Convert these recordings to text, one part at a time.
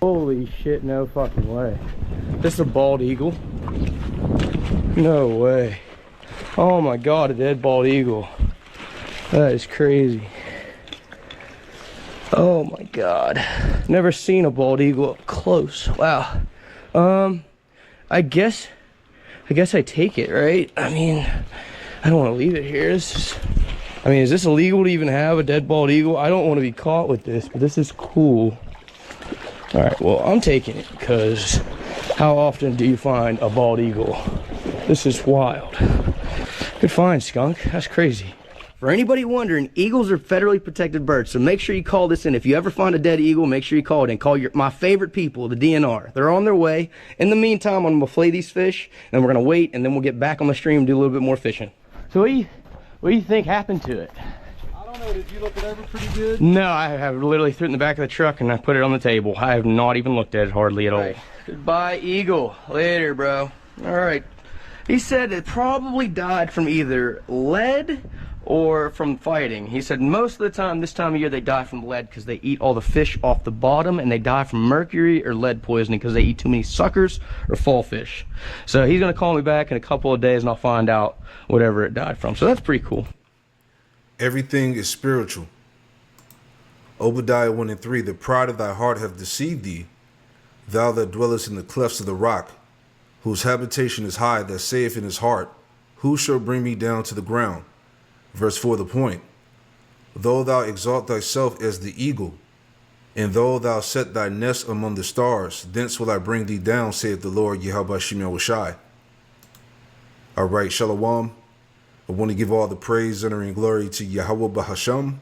Holy shit, no fucking way. This is a bald eagle? No way. Oh my god, a dead bald eagle. That is crazy. Oh my god. Never seen a bald eagle up close. Wow. I guess I take it, right? I mean, I don't want to leave it here. Is this illegal to even have a dead bald eagle? I don't want to be caught with this, but this is cool. All right, well, I'm taking it because how often do you find a bald eagle? This is wild. Good find, skunk. That's crazy. For anybody wondering, eagles are federally protected birds, so make sure you call this in. If you ever find a dead eagle, make sure you call it in. Call my favorite people, the DNR. They're on their way. In the meantime, I'm gonna flay these fish, and we're gonna wait, and then we'll get back on the stream and do a little bit more fishing. So what do you think happened to it? I don't know. Did you look it over pretty good? No, I have literally threw it in the back of the truck and I put it on the table. I have not even looked at it hardly at all. Goodbye, eagle. Later, bro. All right. He said it probably died from either lead or from fighting. He said most of the time, this time of year, they die from lead because they eat all the fish off the bottom, and they die from mercury or lead poisoning because they eat too many suckers or fall fish. So he's gonna call me back in a couple of days and I'll find out whatever it died from. So that's pretty cool. Everything is spiritual. Obadiah 1:3, the pride of thy heart hath deceived thee, thou that dwellest in the clefts of the rock, whose habitation is high, that saith in his heart, who shall bring me down to the ground? Verse 4, the point. Though thou exalt thyself as the eagle, and though thou set thy nest among the stars, thence will I bring thee down, saith the Lord YAHAWASHI. All right, Shalom. I want to give all the praise, honor, and glory to Yahawah BAHASHAM,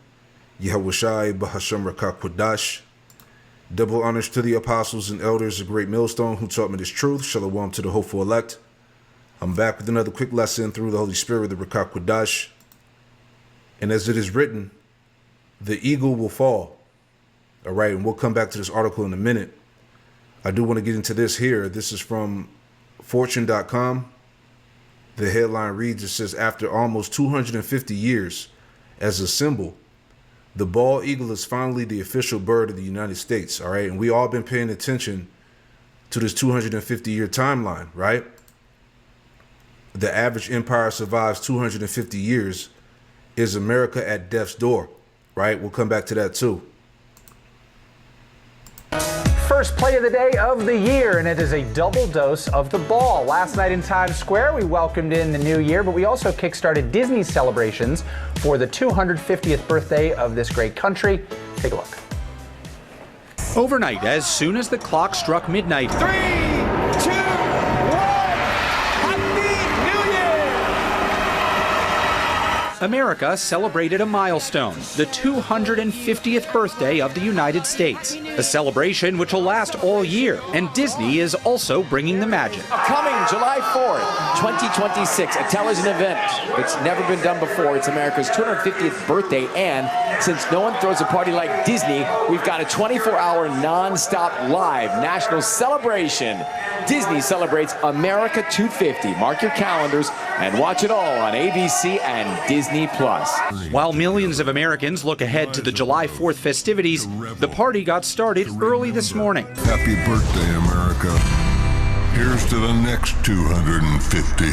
YAHAWASHI, BAHASHAM Rakakwadash. Double honors to the apostles and elders of Great Millstone who taught me this truth. Shalom to the hopeful elect. I'm back with another quick lesson through the Holy Spirit, the Rakakwadash. And as it is written, the eagle will fall. All right, and we'll come back to this article in a minute. I do want to get into this here. This is from fortune.com. The headline reads, it says, after almost 250 years as a symbol, the bald eagle is finally the official bird of the United States. All right, and we all been paying attention to this 250-year timeline, right? The average empire survives 250 years. Is America at death's door, right? We'll come back to that too. First play of the day of the year, and it is a double dose of the ball. Last night in Times Square, we welcomed in the new year, but we also kickstarted Disney celebrations for the 250th birthday of this great country. Take a look. Overnight, as soon as the clock struck midnight, 3, 2, 1, Happy New Year! America celebrated a milestone, the 250th birthday of the United States. A celebration which will last all year, and Disney is also bringing the magic. Coming July 4th, 2026, a television event that's never been done before. It's America's 250th birthday, and since no one throws a party like Disney, we've got a 24-hour non-stop live national celebration. Disney celebrates America 250. Mark your calendars and watch it all on ABC and Disney+. While millions of Americans look ahead to the July 4th festivities, the party got started early this morning. Happy birthday, America. Here's to the next 250.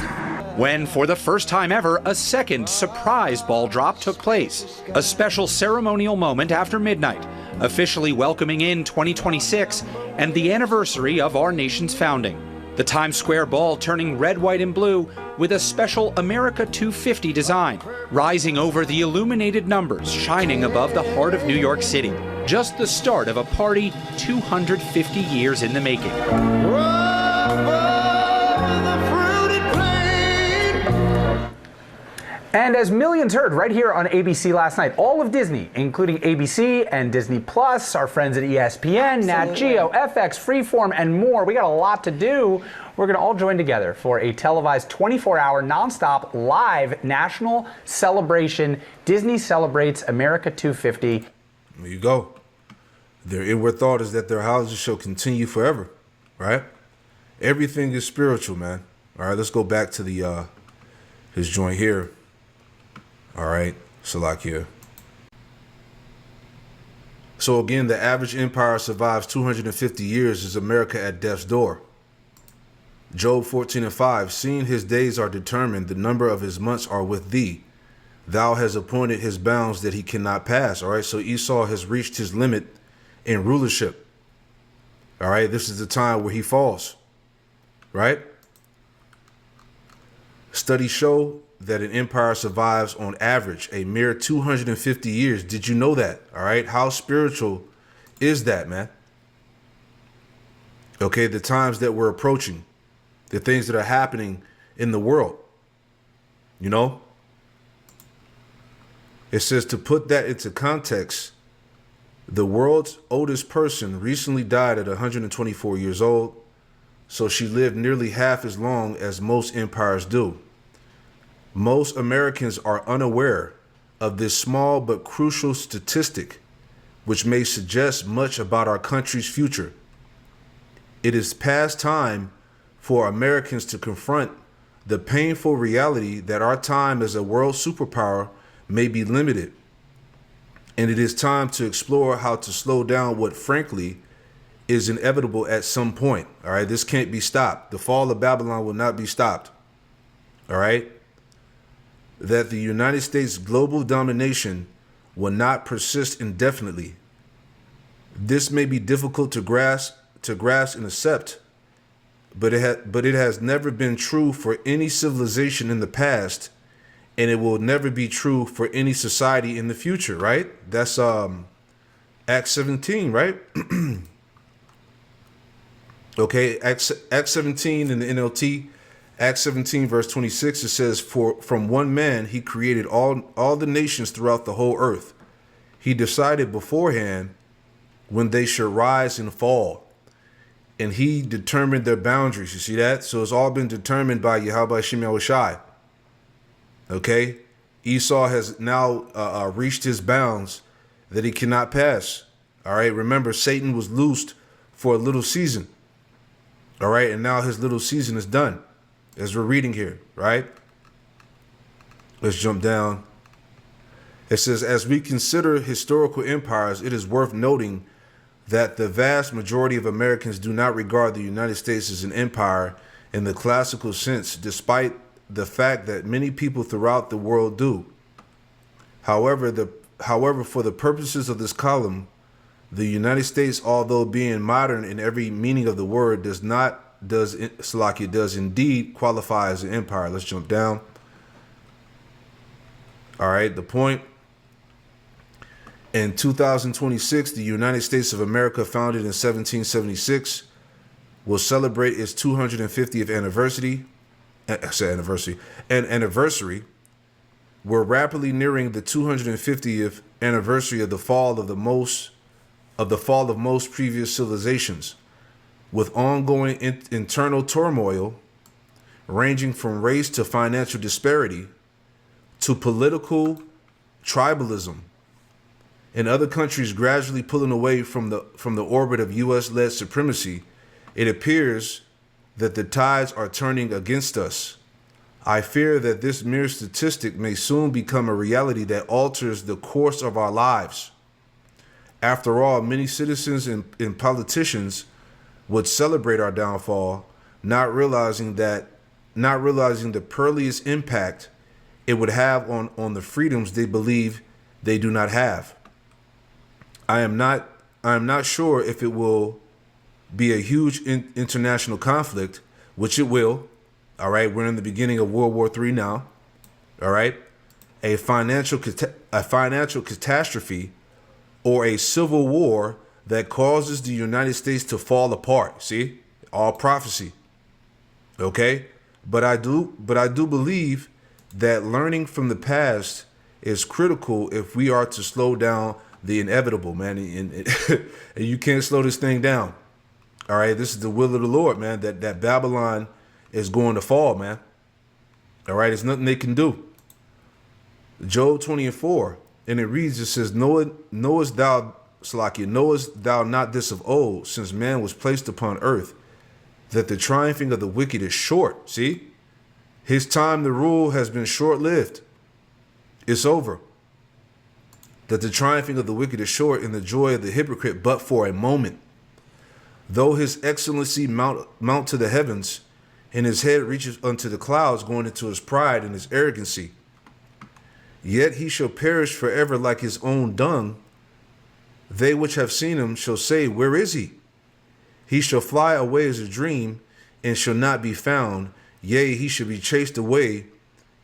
When, for the first time ever, a second surprise ball drop took place. A special ceremonial moment after midnight, officially welcoming in 2026 and the anniversary of our nation's founding. The Times Square ball turning red, white, and blue with a special America 250 design, rising over the illuminated numbers shining above the heart of New York City. Just the start of a party 250 years in the making. And as millions heard right here on ABC last night, all of Disney, including ABC and Disney Plus, our friends at ESPN, Nat Geo, FX, Freeform, and more. We got a lot to do. We're going to all join together for a televised 24-hour nonstop live national celebration. Disney celebrates America 250. There you go. Their inward thought is that their houses shall continue forever, right? Everything is spiritual, man. All right, let's go back to the his joint here. All right, Salakia. So again, the average empire survives 250 years is America at death's door. Job 14:5, seeing his days are determined, the number of his months are with thee. Thou hast appointed his bounds that he cannot pass. All right, so Esau has reached his limit in rulership. All right, this is the time where he falls. Right? Studies show that an empire survives on average a mere 250 years. Did you know that? All right, how spiritual is that, man? Okay, the times that we're approaching, the things that are happening in the world, you know? It says, to put that into context, the world's oldest person recently died at 124 years old, so she lived nearly half as long as most empires do. Most Americans are unaware of this small but crucial statistic, which may suggest much about our country's future. It is past time for Americans to confront the painful reality that our time as a world superpower may be limited. And it is time to explore how to slow down what, frankly, is inevitable at some point. All right, this can't be stopped. The fall of Babylon will not be stopped. All right, that the United States global domination will not persist indefinitely. This may be difficult to grasp and accept, but it has never been true for any civilization in the past, and it will never be true for any society in the future, right? That's Acts 17, right? Okay, Acts 17 in the NLT, Acts 17 verse 26, it says, for from one man he created all the nations throughout the whole earth. He decided beforehand when they should rise and fall, and he determined their boundaries. You see that? So it's all been determined by YAHAWASHI. Okay, Esau has now reached his bounds that he cannot pass. All right, remember, Satan was loosed for a little season. All right, and now his little season is done, as we're reading here, right? Let's jump down. It says, as we consider historical empires, it is worth noting that the vast majority of Americans do not regard the United States as an empire in the classical sense, despite the fact that many people throughout the world do. However, for the purposes of this column, the United States, although being modern in every meaning of the word, does indeed qualify as an empire. Let's jump down. All right, the point. In 2026, the United States of America, founded in 1776, will celebrate its 250th anniversary. We're rapidly nearing the 250th anniversary of the fall of most previous civilizations, with ongoing internal turmoil ranging from race to financial disparity to political tribalism, and other countries gradually pulling away from the orbit of U.S.-led supremacy. It appears that the tides are turning against us. I fear that this mere statistic may soon become a reality that alters the course of our lives. After all, many citizens and politicians would celebrate our downfall, not realizing the perilous impact it would have on the freedoms they believe they do not have. I am not sure if it will be a huge international conflict, which it will. All right, we're in the beginning of World War III now. All right, a financial catastrophe, or a civil war that causes the United States to fall apart. See, all prophecy. Okay, but I do believe that learning from the past is critical if we are to slow down the inevitable, man. And you can't slow this thing down. All right, this is the will of the Lord, man, that Babylon is going to fall, man. All right, there's nothing they can do. Job 20:4, and it reads, it says, knowest thou not this of old, since man was placed upon earth, that the triumphing of the wicked is short? See, his time to rule has been short-lived. It's over. that the triumphing of the wicked is short, and the joy of the hypocrite but for a moment. Though his excellency mount to the heavens, and his head reaches unto the clouds, going into his pride and his arrogancy, yet he shall perish forever like his own dung. They which have seen him shall say, where is he? He shall fly away as a dream, and shall not be found. Yea, he shall be chased away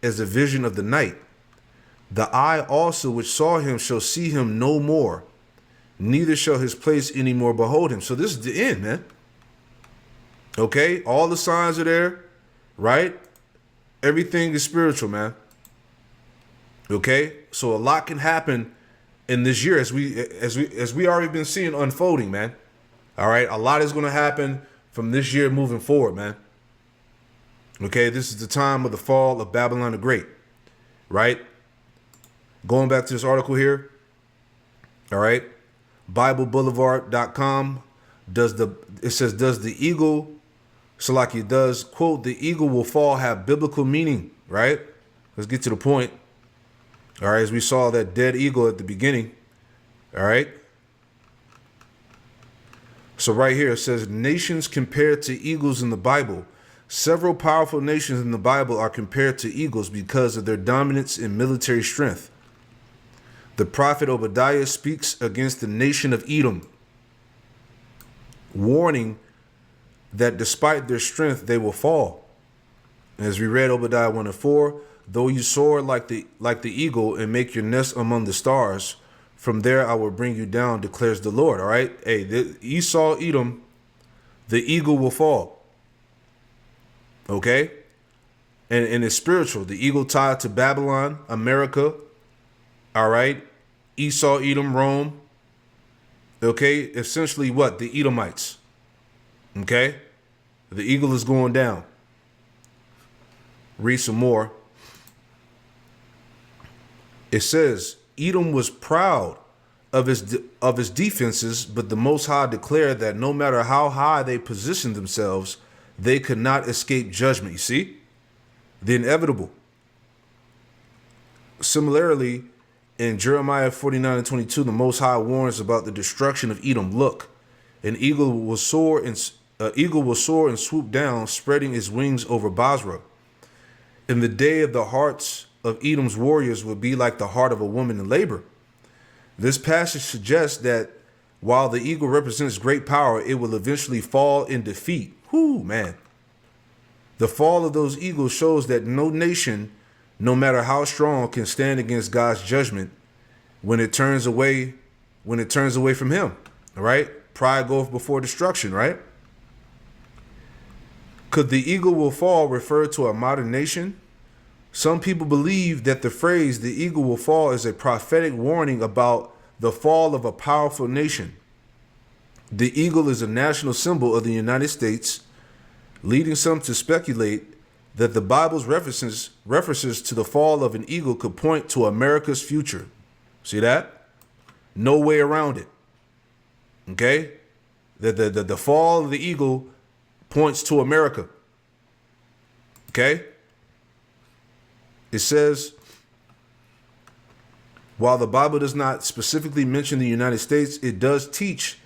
as a vision of the night. The eye also which saw him shall see him no more, neither shall his place any more behold him. So this is the end, man. Okay, all the signs are there, right? Everything is spiritual, man. Okay, so a lot can happen in this year as we already been seeing unfolding, man. All right, a lot is going to happen from this year moving forward, man. Okay, this is the time of the fall of Babylon the Great, right? Going back to this article here, all right, BibleBoulevard.com it says, does the eagle, Salaki does, quote, the eagle will fall have biblical meaning, right? Let's get to the point. All right, as we saw that dead eagle at the beginning, all right? So right here it says, nations compared to eagles in the Bible. Several powerful nations in the Bible are compared to eagles because of their dominance in military strength. The prophet Obadiah speaks against the nation of Edom, warning that despite their strength, they will fall. As we read Obadiah 1:4, though you soar like the eagle and make your nest among the stars, from there I will bring you down, declares the Lord. All right. Hey, Esau, Edom, the eagle will fall. Okay. And it's spiritual. The eagle tied to Babylon, America. All right. Esau, Edom, Rome. Okay. Essentially what? The Edomites. Okay. The eagle is going down. Read some more. It says, Edom was proud of his defenses, but the Most High declared that no matter how high they positioned themselves, they could not escape judgment. You see? The inevitable. Similarly, in Jeremiah 49:22, the Most High warns about the destruction of Edom. Look, an eagle will soar and swoop down, spreading its wings over Basra. In the day of the hearts of Edom's warriors will be like the heart of a woman in labor. This passage suggests that while the eagle represents great power, it will eventually fall in defeat. Whoo, man. The fall of those eagles shows that no nation, no matter how strong, can stand against God's judgment when it turns away from him. All right? Pride goeth before destruction, right? Could the eagle will fall refer to a modern nation? Some people believe that the phrase the eagle will fall is a prophetic warning about the fall of a powerful nation. The eagle is a national symbol of the United States, leading some to speculate that the Bible's references to the fall of an eagle could point to America's future. See that? No way around it. Okay? The fall of the eagle points to America. Okay? It says, while the Bible does not specifically mention the United States, it does teach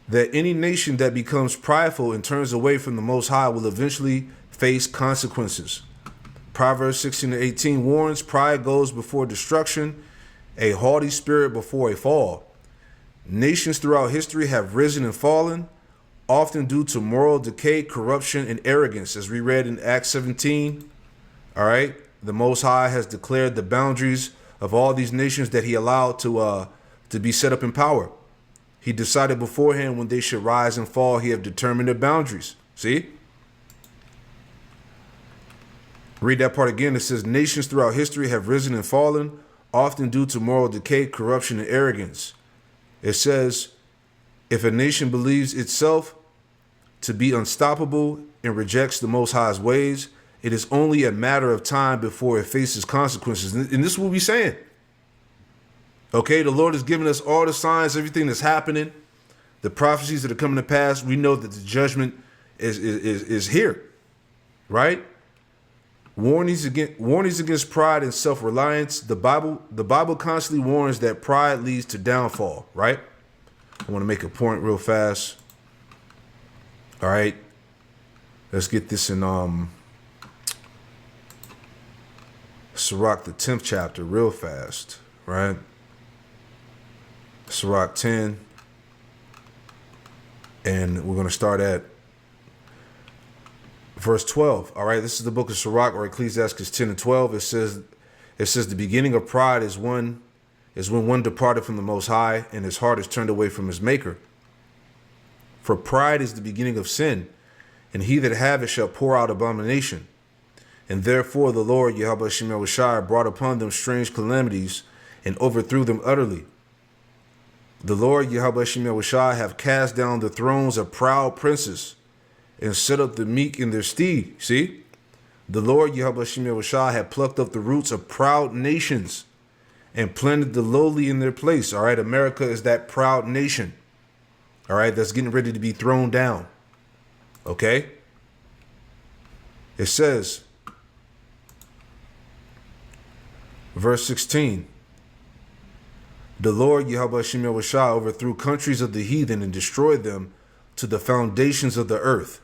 that any nation that becomes prideful and turns away from the Most High will eventually face consequences. Proverbs 16:18 warns, pride goes before destruction, a haughty spirit before a fall. Nations throughout history have risen and fallen, often due to moral decay, corruption, and arrogance. As we read in Acts 17, all right, the Most High has declared the boundaries of all these nations that he allowed to be set up in power. He decided beforehand when they should rise and fall. He have determined their boundaries. See? Read that part again. It says, nations throughout history have risen and fallen, often due to moral decay, corruption, and arrogance. It says, if a nation believes itself to be unstoppable and rejects the Most High's ways, it is only a matter of time before it faces consequences. And this is what we're saying. Okay, the Lord has given us all the signs, everything that's happening, the prophecies that are coming to pass. We know that the judgment is here, right? Warnings against pride and self-reliance. The Bible constantly warns that pride leads to downfall, right? I want to make a point real fast. All right. Let's get this in Sirach, the 10th chapter, real fast, right? Sirach 10. And we're going to start at verse 12. All right, this is the book of Sirach, or Ecclesiastes 10 and 12. It says the beginning of pride is when one departed from the Most High, and his heart is turned away from his Maker. For pride is the beginning of sin, and he that have it shall pour out abomination. And therefore the Lord YAHAWASHI brought upon them strange calamities, and overthrew them utterly. The Lord YAHAWASHI have cast down the thrones of proud princes, and set up the meek in their stead. See? The Lord YAHAWASHI had plucked up the roots of proud nations, and planted the lowly in their place. All right, America is that proud nation. All right, that's getting ready to be thrown down. Okay? It says, verse 16, the Lord YAHAWASHI overthrew countries of the heathen and destroyed them to the foundations of the earth.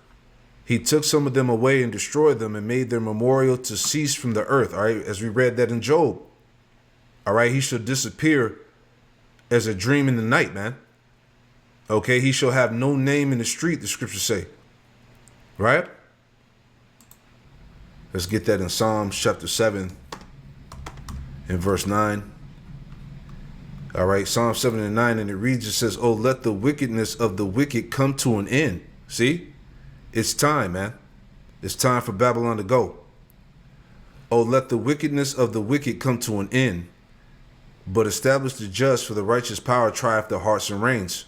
He took some of them away and destroyed them and made their memorial to cease from the earth. All right, as we read that in Job. All right, he shall disappear as a dream in the night, man. Okay, he shall have no name in the street, the scriptures say. Right? Let's get that in Psalms chapter 7 and verse 9. All right, Psalm 7 and 9, and it reads, it says, oh, let the wickedness of the wicked come to an end. See? It's time, man. It's time for Babylon to go. Oh, let the wickedness of the wicked come to an end, but establish the just, for the righteous power trieth the hearts and reins.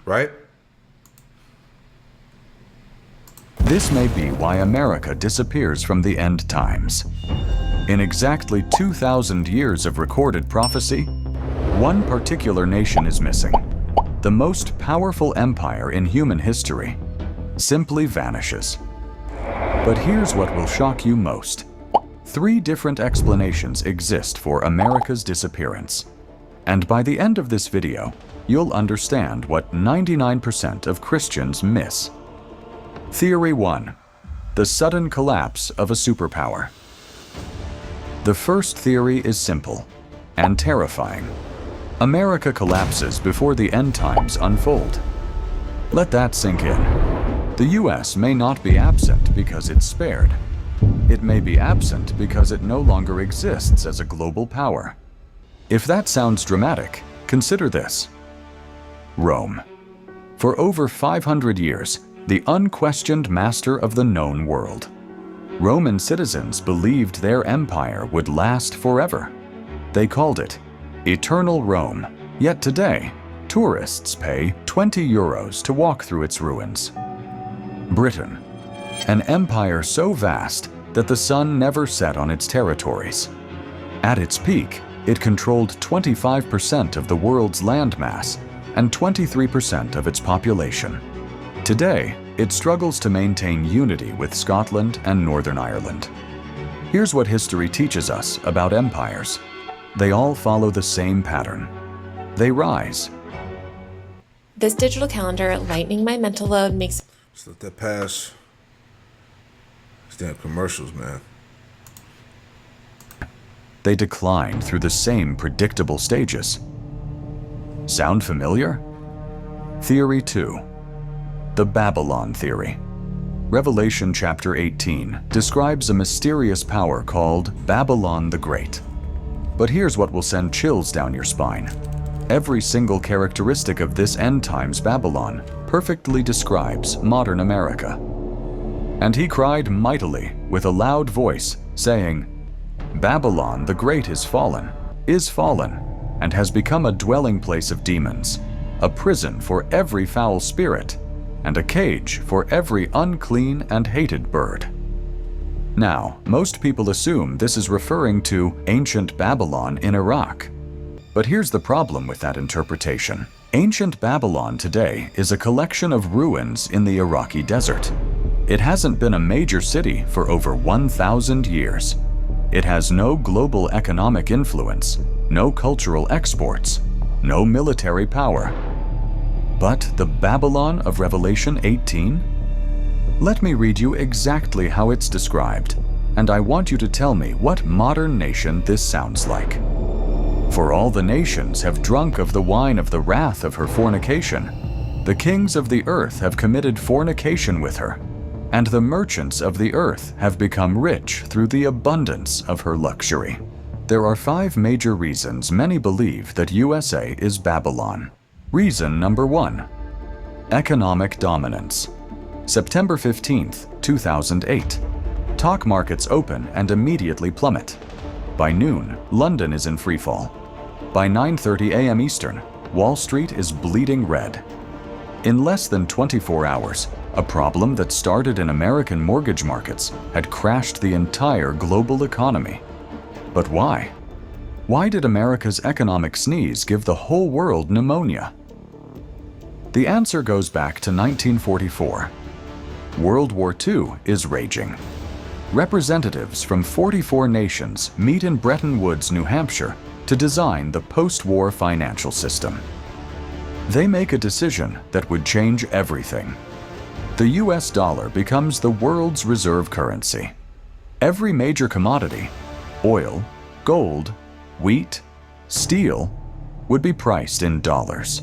Right? This may be why America disappears from the end times. In exactly 2,000 years of recorded prophecy, one particular nation is missing. The most powerful empire in human history simply vanishes. But here's what will shock you most. 3 different explanations exist for America's disappearance. And by the end of this video, you'll understand what 99% of Christians miss. Theory 1. The sudden collapse of a superpower. The first theory is simple and terrifying. America collapses before the end times unfold. Let that sink in. The US may not be absent because it's spared. It may be absent because it no longer exists as a global power. If that sounds dramatic, consider this. Rome. For over 500 years, the unquestioned master of the known world. Roman citizens believed their empire would last forever. They called it Eternal Rome. Yet today, tourists pay 20 euros to walk through its ruins. Britain. An empire so vast that the sun never set on its territories. At its peak, it controlled 25% of the world's landmass and 23% of its population. Today, it struggles to maintain unity with Scotland and Northern Ireland. Here's what history teaches us about empires. They all follow the same pattern. They rise. This digital calendar, lightening my mental load, makes... Just let that pass. Damn commercials, man. They decline through the same predictable stages. Sound familiar? Theory 2. The Babylon Theory. Revelation chapter 18 describes a mysterious power called Babylon the Great. But here's what will send chills down your spine. Every single characteristic of this end times Babylon perfectly describes modern America. And he cried mightily with a loud voice, saying, Babylon the Great is fallen, and has become a dwelling place of demons, a prison for every foul spirit, and a cage for every unclean and hated bird. Now, most people assume this is referring to ancient Babylon in Iraq. But here's the problem with that interpretation. Ancient Babylon today is a collection of ruins in the Iraqi desert. It hasn't been a major city for over 1,000 years. It has no global economic influence, no cultural exports, no military power. But the Babylon of Revelation 18? Let me read you exactly how it's described, and I want you to tell me what modern nation this sounds like. For all the nations have drunk of the wine of the wrath of her fornication. The kings of the earth have committed fornication with her, and the merchants of the earth have become rich through the abundance of her luxury. There are 5 major reasons many believe that USA is Babylon. Reason number 1, economic dominance. September 15th, 2008. Stock markets open and immediately plummet. By noon, London is in freefall. By 9:30 a.m. Eastern, Wall Street is bleeding red. In less than 24 hours, a problem that started in American mortgage markets had crashed the entire global economy. But why? Why did America's economic sneeze give the whole world pneumonia? The answer goes back to 1944. World War II is raging. Representatives from 44 nations meet in Bretton Woods, New Hampshire, to design the post-war financial system. They make a decision that would change everything. The US dollar becomes the world's reserve currency. Every major commodity, oil, gold, wheat, steel, would be priced in dollars.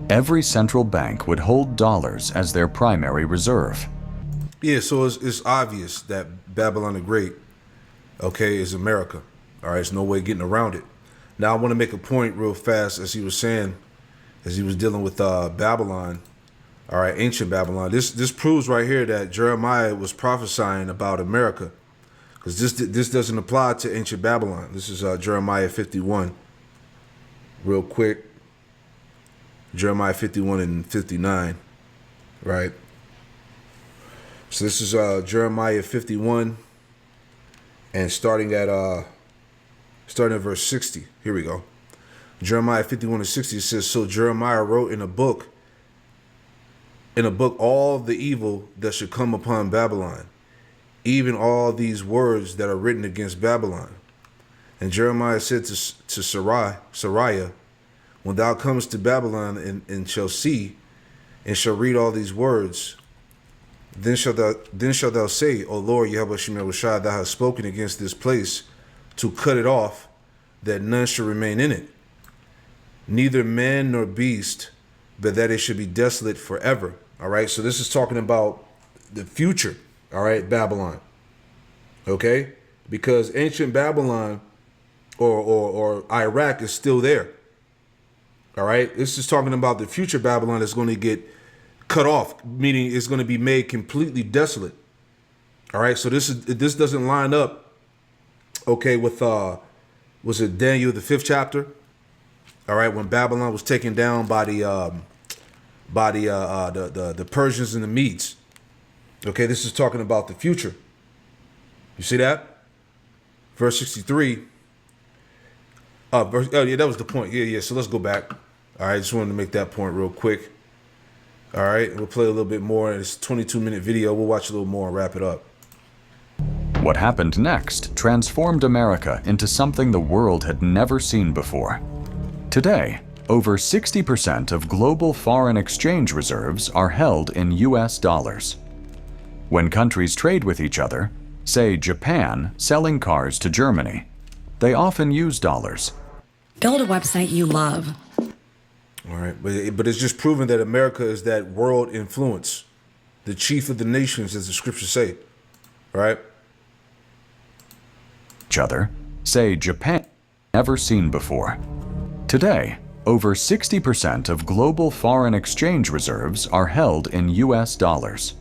Every central bank would hold dollars as their primary reserve. Yeah, so it's obvious that Babylon the Great, okay, is America. All right, there's no way getting around it. Now, I want to make a point real fast, as he was saying, as he was dealing with Babylon, all right, ancient Babylon. This proves right here that Jeremiah was prophesying about America, because this doesn't apply to ancient Babylon. This is Jeremiah 51. Real quick, Jeremiah 51 and 59, right? So this is Jeremiah 51, and starting at verse 60. Here we go. Jeremiah 51 and 60 says, so Jeremiah wrote in a book all the evil that should come upon Babylon, even all these words that are written against Babylon. And Jeremiah said to Sariah, when thou comest to Babylon and shall see and shall read all these words, then shalt thou say, O Lord, YAHAWASHI, thou hast spoken against this place to cut it off, that none shall remain in it, neither man nor beast, but that it should be desolate forever. All right, so this is talking about the future, all right, Babylon, okay? Because ancient Babylon or Iraq is still there, all right? This is talking about the future Babylon that's going to get cut off, meaning it's going to be made completely desolate, all right? So this doesn't line up, okay, with, was it Daniel, the 5th chapter? All right, when Babylon was taken down by the Persians and the Medes. Okay, this is talking about the future. You see that? Verse 63. Oh yeah, that was the point. Yeah. So let's go back. All right, just wanted to make that point real quick. All right, we'll play a little bit more. It's a 22-minute video. We'll watch a little more and wrap it up. What happened next transformed America into something the world had never seen before. Today, over 60% of global foreign exchange reserves are held in US dollars. When countries trade with each other, say Japan selling cars to Germany, they often use dollars. Build a website you love. All right, but it's just proven that America is that world influence, the chief of the nations, as the scriptures say, right? Each other, say Japan, never seen before. Today, over 60% of global foreign exchange reserves are held in US dollars.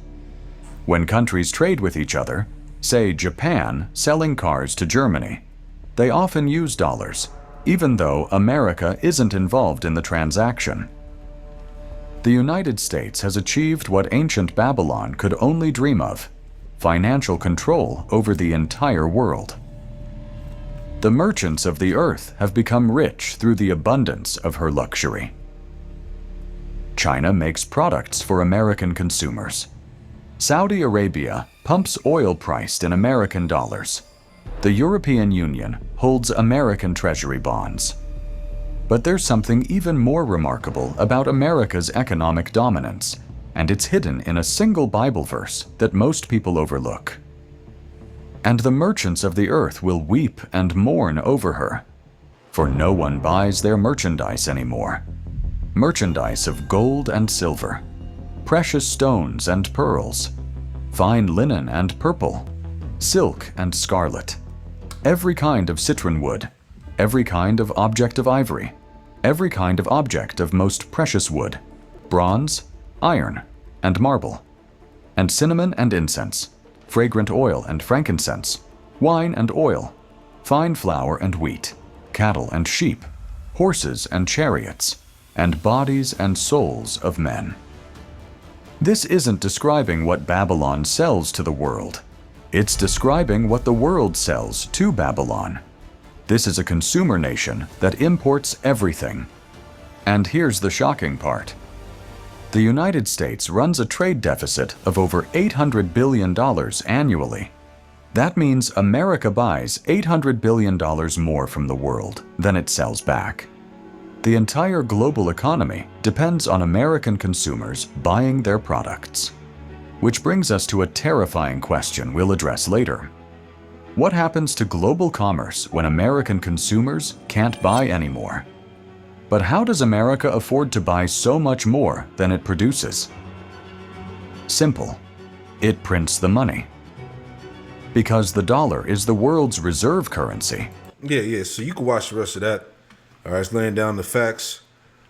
When countries trade with each other, say Japan selling cars to Germany, they often use dollars, even though America isn't involved in the transaction. The United States has achieved what ancient Babylon could only dream of: financial control over the entire world. The merchants of the earth have become rich through the abundance of her luxury. China makes products for American consumers. Saudi Arabia pumps oil priced in American dollars. The European Union holds American Treasury bonds. But there's something even more remarkable about America's economic dominance, and it's hidden in a single Bible verse that most people overlook. And the merchants of the earth will weep and mourn over her, for no one buys their merchandise anymore. Merchandise of gold and silver, precious stones and pearls, fine linen and purple, silk and scarlet, every kind of citron wood, every kind of object of ivory, every kind of object of most precious wood, bronze, iron, and marble, and cinnamon and incense, fragrant oil and frankincense, wine and oil, fine flour and wheat, cattle and sheep, horses and chariots, and bodies and souls of men. This isn't describing what Babylon sells to the world. It's describing what the world sells to Babylon. This is a consumer nation that imports everything. And here's the shocking part. The United States runs a trade deficit of over $800 billion annually. That means America buys $800 billion more from the world than it sells back. The entire global economy depends on American consumers buying their products. Which brings us to a terrifying question we'll address later. What happens to global commerce when American consumers can't buy anymore? But how does America afford to buy so much more than it produces? Simple. It prints the money. Because the dollar is the world's reserve currency. Yeah, so you can watch the rest of that. All right, it's laying down the facts.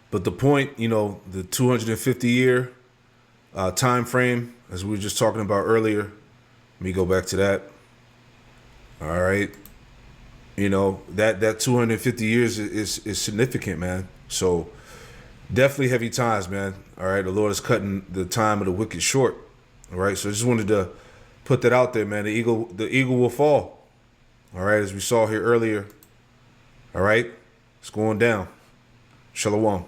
But the point, you know, the 250-year time frame, as we were just talking about earlier, let me go back to that. All right. You know, that 250 years is significant, man. So definitely heavy times, man. All right. The Lord is cutting the time of the wicked short. All right. So I just wanted to put that out there, man. The eagle will fall. All right. As we saw here earlier. All right. It's going down. Shalom.